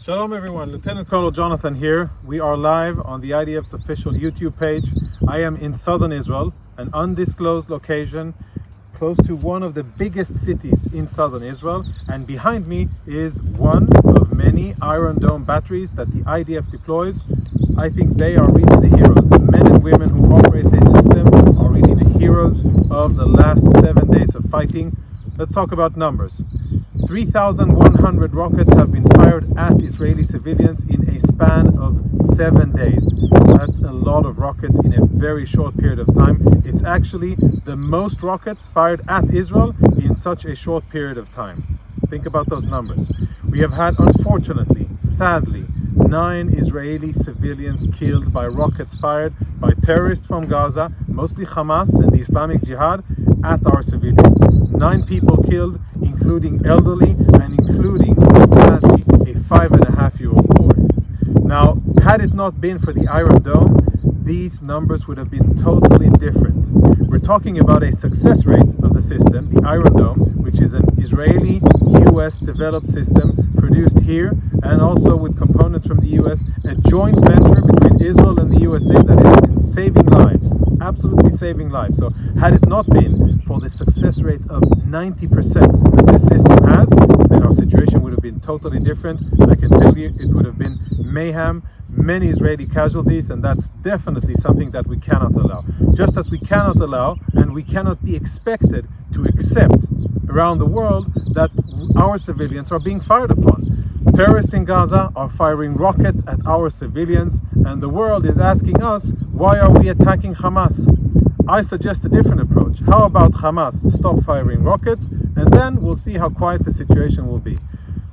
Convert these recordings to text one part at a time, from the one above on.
Shalom everyone, Lieutenant Colonel Jonathan here. We are live on the IDF's official YouTube page. I am in southern Israel, an undisclosed location close to one of the biggest cities in southern Israel, and behind me is one of many Iron Dome batteries that the IDF deploys. I think they are really the heroes. The men and women who operate this system are really the heroes of the last 7 days of fighting. Let's talk about numbers. 3,100 rockets have been fired at Israeli civilians in a span of 7 days. That's a lot of rockets in a very short period of time. It's actually the most rockets fired at Israel in such a short period of time. Think about those numbers. We have had, unfortunately, sadly, 9 Israeli civilians killed by rockets fired by terrorists from Gaza, mostly Hamas and the Islamic Jihad, at our civilians. 9 people killed, including elderly and including, sadly, a 5.5-year-old boy. Now, had it not been for the Iron Dome, these numbers would have been totally different. We're talking about a success rate of the system, the Iron Dome, which is an Israeli US developed system produced here and also with components from the US, a joint venture between Israel and the USA that has been saving lives, absolutely saving lives. So had it not been for the success rate of 90% that this system has, then our situation would have been totally different. I can tell you it would have been mayhem, many Israeli casualties, and that's definitely something that we cannot allow. Just as we cannot allow and we cannot be expected to accept around the world that our civilians are being fired upon. Terrorists in Gaza are firing rockets at our civilians, and the world is asking us, why are we attacking Hamas? I suggest a different approach. How about Hamas stop firing rockets, and then we'll see how quiet the situation will be.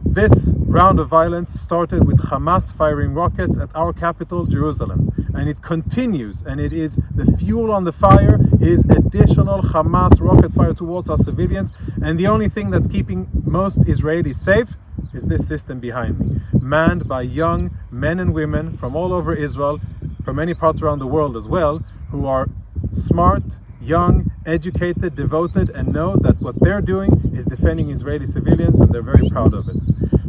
This round of violence started with Hamas firing rockets at our capital, Jerusalem, and it continues, and it is the fuel on the fire is additional Hamas rocket fire towards our civilians, and the only thing that's keeping most Israelis safe is this system behind me, manned by young men and women from all over Israel, from many parts around the world as well, who are smart, young, educated, devoted, and know that what they're doing is defending Israeli civilians, and they're very proud of it.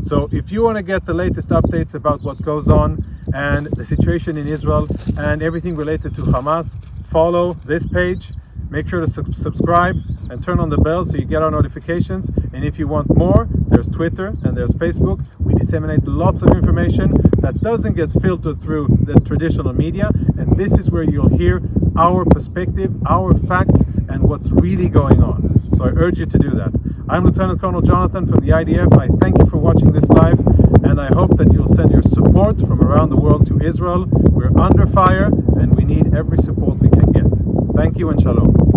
So if you want to get the latest updates about what goes on and the situation in Israel and everything related to Hamas, follow this page. Make sure to subscribe and turn on the bell so you get our notifications. And if you want more, there's Twitter and there's Facebook. We disseminate lots of information that doesn't get filtered through the traditional media. And this is where you'll hear our perspective, our facts, and what's really going on. So I urge you to do that. I'm Lieutenant Colonel Jonathan from the IDF. I thank you for watching this live, and I hope that you'll send your support from around the world to Israel. We're under fire, and we need every support we can get. Thank you and shalom.